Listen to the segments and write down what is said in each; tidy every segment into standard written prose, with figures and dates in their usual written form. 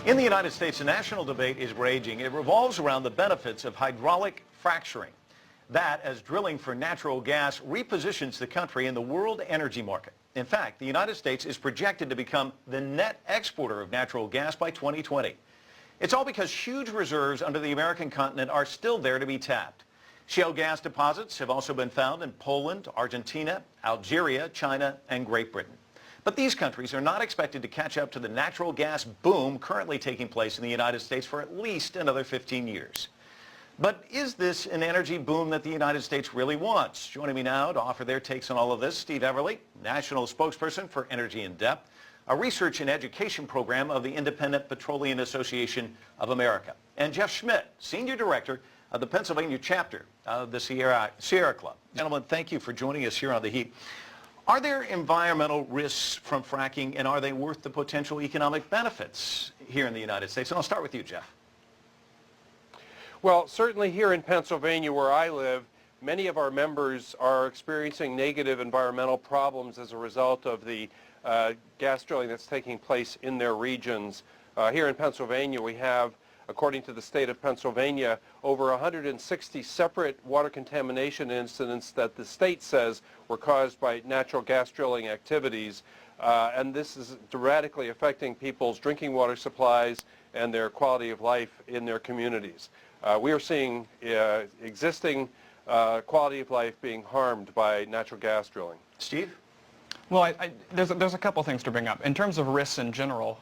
In the United States, a national debate is raging. It revolves around the benefits of hydraulic fracturing. That, as drilling for natural gas repositions the country in the world energy market. In fact, the United States is projected to become the net exporter of natural gas by 2020. It's all because huge reserves under the American continent are still there to be tapped. Shale gas deposits have also been found in Poland, Argentina, Algeria, China, and Great Britain. But these countries are not expected to catch up to the natural gas boom currently taking place in the United States for at least another 15 years. But is this an energy boom that the United States really wants? Joining me now to offer their takes on all of this, Steve Everly, National Spokesperson for Energy in Depth, a research and education program of the Independent Petroleum Association of America, and Jeff Schmidt, Senior Director of the Pennsylvania chapter of the Sierra Club. Gentlemen, thank you for joining us here on The Heat. Are there environmental risks from fracking, and are they worth the potential economic benefits here in the United States? And I'll start with you, Jeff. Well, certainly here in Pennsylvania, where I live, many of our members are experiencing negative environmental problems as a result of the gas drilling that's taking place in their regions. Here in Pennsylvania, we have, according to the state of Pennsylvania, over 160 separate water contamination incidents that the state says were caused by natural gas drilling activities. And this is dramatically affecting people's drinking water supplies and their quality of life in their communities. We are seeing existing quality of life being harmed by natural gas drilling. Steve? Well, there's a couple things to bring up. In terms of risks in general,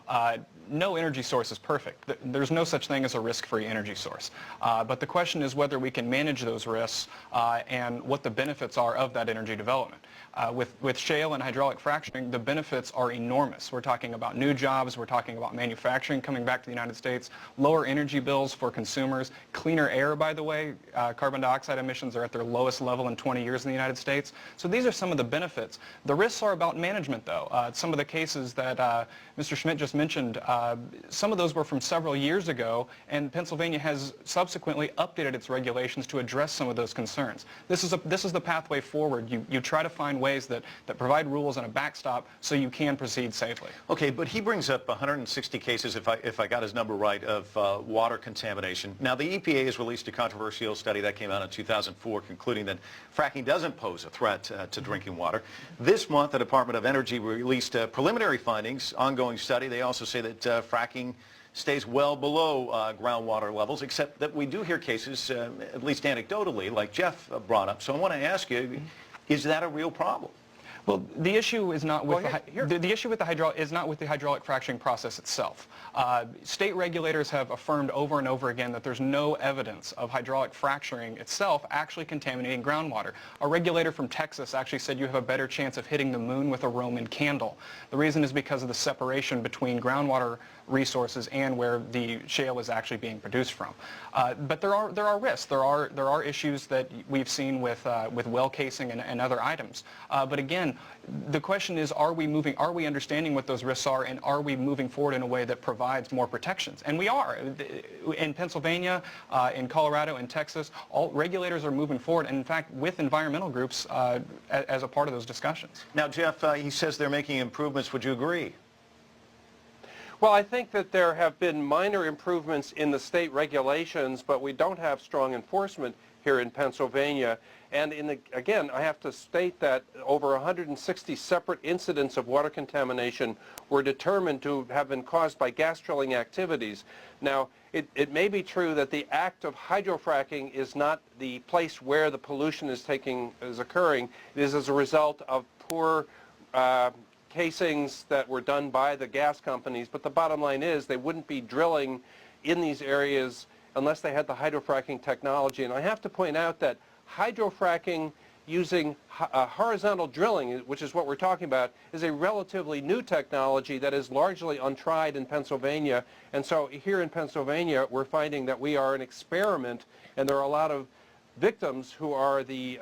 no energy source is perfect. There's no such thing as a risk-free energy source. But the question is whether we can manage those risks and what the benefits are of that energy development. With shale and hydraulic fracturing, the benefits are enormous. We're talking about new jobs, we're talking about manufacturing coming back to the United States, lower energy bills for consumers, cleaner air, by the way. Carbon dioxide emissions are at their lowest level in 20 years in the United States. So these are some of the benefits. The risks are about management, though. Some of the cases that Mr. Schmidt just mentioned, some of those were from several years ago, and Pennsylvania has subsequently updated its regulations to address some of those concerns. This is the pathway forward. You try to find ways that provide rules and a backstop so you can proceed safely. Okay, but he brings up 160 cases, if I got his number right, of water contamination. Now, the EPA has released a controversial study that came out in 2004 concluding that fracking doesn't pose a threat to drinking water. This month, the Department of Energy released preliminary findings, ongoing study. They also say that fracking stays well below groundwater levels, except that we do hear cases, at least anecdotally, like Jeff brought up. So I want to ask you, is that a real problem? Well, the issue is not with the issue with the hydraulic fracturing process itself. State regulators have affirmed over and over again that there's no evidence of hydraulic fracturing itself actually contaminating groundwater. A regulator from Texas actually said you have a better chance of hitting the moon with a Roman candle. The reason is because of the separation between groundwater resources and where the shale is actually being produced from. But there are risks. There are issues that we've seen with well casing and other items. But again, the question is, are we understanding what those risks are, and are we moving forward in a way that provides more protections? And we are. In Pennsylvania, in Colorado, in Texas, all regulators are moving forward, and in fact, with environmental groups as a part of those discussions. Now, Jeff, he says they're making improvements. Would you agree? Well, I think that there have been minor improvements in the state regulations, but we don't have strong enforcement here in Pennsylvania. And again, I have to state that over 160 separate incidents of water contamination were determined to have been caused by gas drilling activities. Now, it may be true that the act of hydrofracking is not the place where the pollution is occurring. It is as a result of poor casings that were done by the gas companies, but the bottom line is they wouldn't be drilling in these areas unless they had the hydrofracking technology. And I have to point out that hydrofracking using horizontal drilling, which is what we're talking about, is a relatively new technology that is largely untried in Pennsylvania. And so here in Pennsylvania, we're finding that we are an experiment, and there are a lot of victims who are the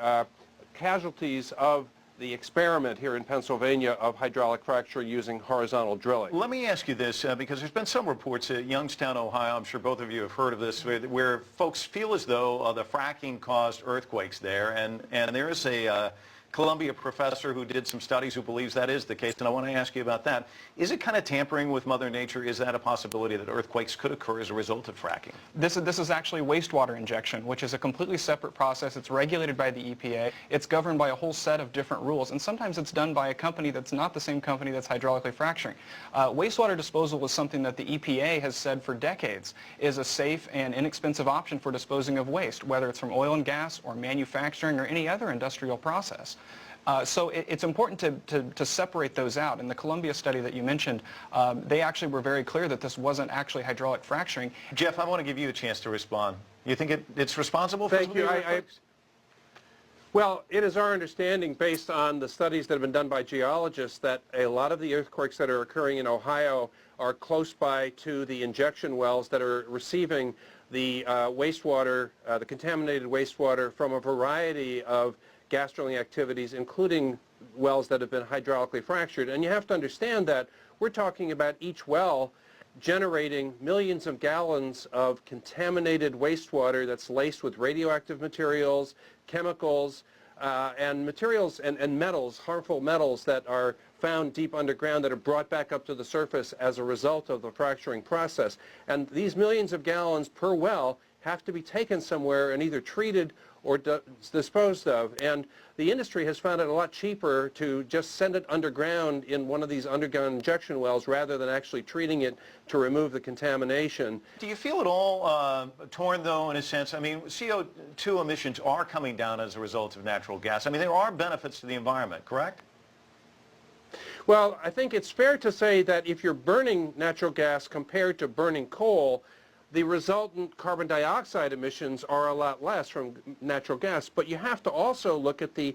casualties of the experiment here in Pennsylvania of hydraulic fracture using horizontal drilling. Let me ask you this, because there's been some reports at Youngstown, Ohio, I'm sure both of you have heard of this, where folks feel as though the fracking caused earthquakes there, and there is a Columbia professor who did some studies who believes that is the case, and I want to ask you about that. Is it kind of tampering with Mother Nature? Is that a possibility that earthquakes could occur as a result of fracking? This is actually wastewater injection, which is a completely separate process. It's regulated by the EPA. It's governed by a whole set of different rules, and sometimes it's done by a company that's not the same company that's hydraulically fracturing. Wastewater disposal is something that the EPA has said for decades is a safe and inexpensive option for disposing of waste, whether it's from oil and gas or manufacturing or any other industrial process. So it's important to separate those out. In the Columbia study that you mentioned, they actually were very clear that this wasn't actually hydraulic fracturing. Jeff, I want to give you a chance to respond. You think it's responsible for Thank you. Well, it is our understanding, based on the studies that have been done by geologists, that a lot of the earthquakes that are occurring in Ohio are close by to the injection wells that are receiving the wastewater, the contaminated wastewater from a variety of gas drilling activities, including wells that have been hydraulically fractured. And you have to understand that we're talking about each well generating millions of gallons of contaminated wastewater that's laced with radioactive materials, chemicals, and materials and metals, harmful metals that are found deep underground that are brought back up to the surface as a result of the fracturing process. And these millions of gallons per well have to be taken somewhere and either treated or disposed of. And the industry has found it a lot cheaper to just send it underground in one of these underground injection wells rather than actually treating it to remove the contamination. Do you feel at all torn, though, in a sense? I mean, CO2 emissions are coming down as a result of natural gas. I mean, there are benefits to the environment, correct? Well, I think it's fair to say that if you're burning natural gas compared to burning coal, the resultant carbon dioxide emissions are a lot less from natural gas. But you have to also look at the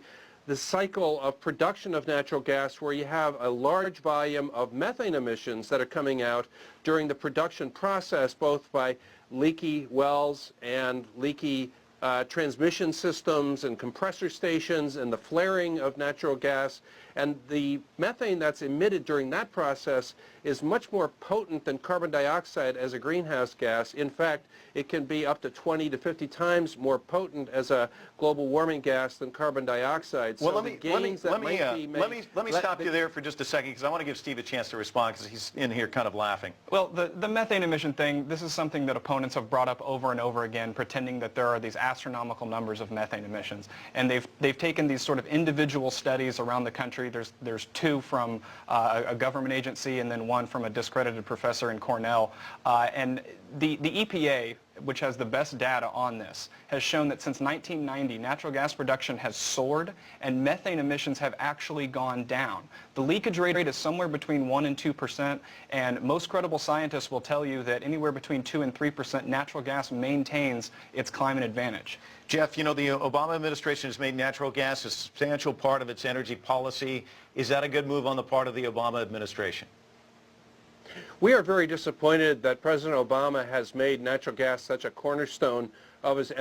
cycle of production of natural gas, where you have a large volume of methane emissions that are coming out during the production process, both by leaky wells and leaky transmission systems and compressor stations and the flaring of natural gas. And the methane that's emitted during that process is much more potent than carbon dioxide as a greenhouse gas. In fact, it can be up to 20 to 50 times more potent as a global warming gas than carbon dioxide. Well, so let me stop you there for just a second, because I want to give Steve a chance to respond, because he's in here kind of laughing. Well, the methane emission thing, this is something that opponents have brought up over and over again, pretending that there are these astronomical numbers of methane emissions. And they've taken these sort of individual studies around the country. There's two from a government agency and then one from a discredited professor in Cornell. And the EPA, which has the best data on this, has shown that since 1990, natural gas production has soared and methane emissions have actually gone down. The leakage rate is somewhere between 1% and 2%, and most credible scientists will tell you that anywhere between 2% and 3% natural gas maintains its climate advantage. Jeff, you know, the Obama administration has made natural gas a substantial part of its energy policy. Is that a good move on the part of the Obama administration? We are very disappointed that President Obama has made natural gas such a cornerstone of his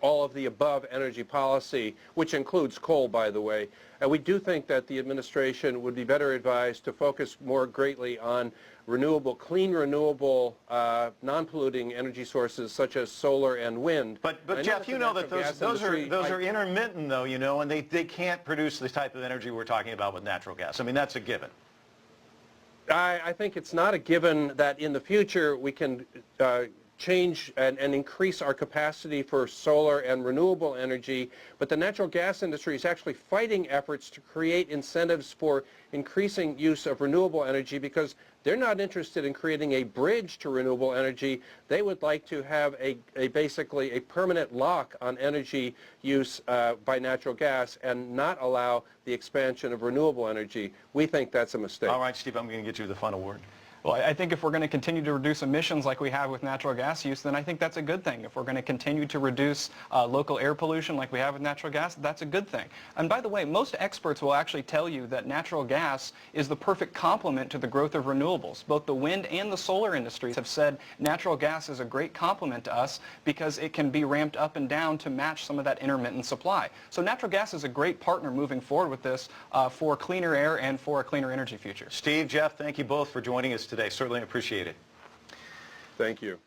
all of the above energy policy, which includes coal, by the way. And we do think that the administration would be better advised to focus more greatly on clean, renewable, non-polluting energy sources such as solar and wind. But Jeff, you know that those are intermittent, though, you know, and they can't produce the type of energy we're talking about with natural gas. I mean, that's a given. I think it's not a given that in the future we can change and increase our capacity for solar and renewable energy, but the natural gas industry is actually fighting efforts to create incentives for increasing use of renewable energy, because they're not interested in creating a bridge to renewable energy. They would like to have basically a permanent lock on energy use by natural gas and not allow the expansion of renewable energy. We think that's a mistake. All right, Steve, I'm going to get you the final word. Well, I think if we're going to continue to reduce emissions like we have with natural gas use, then I think that's a good thing. If we're going to continue to reduce local air pollution like we have with natural gas, that's a good thing. And by the way, most experts will actually tell you that natural gas is the perfect complement to the growth of renewables. Both the wind and the solar industries have said natural gas is a great complement to us because it can be ramped up and down to match some of that intermittent supply. So natural gas is a great partner moving forward with this for cleaner air and for a cleaner energy future. Steve, Jeff, thank you both for joining us today. Certainly appreciate it. Thank you.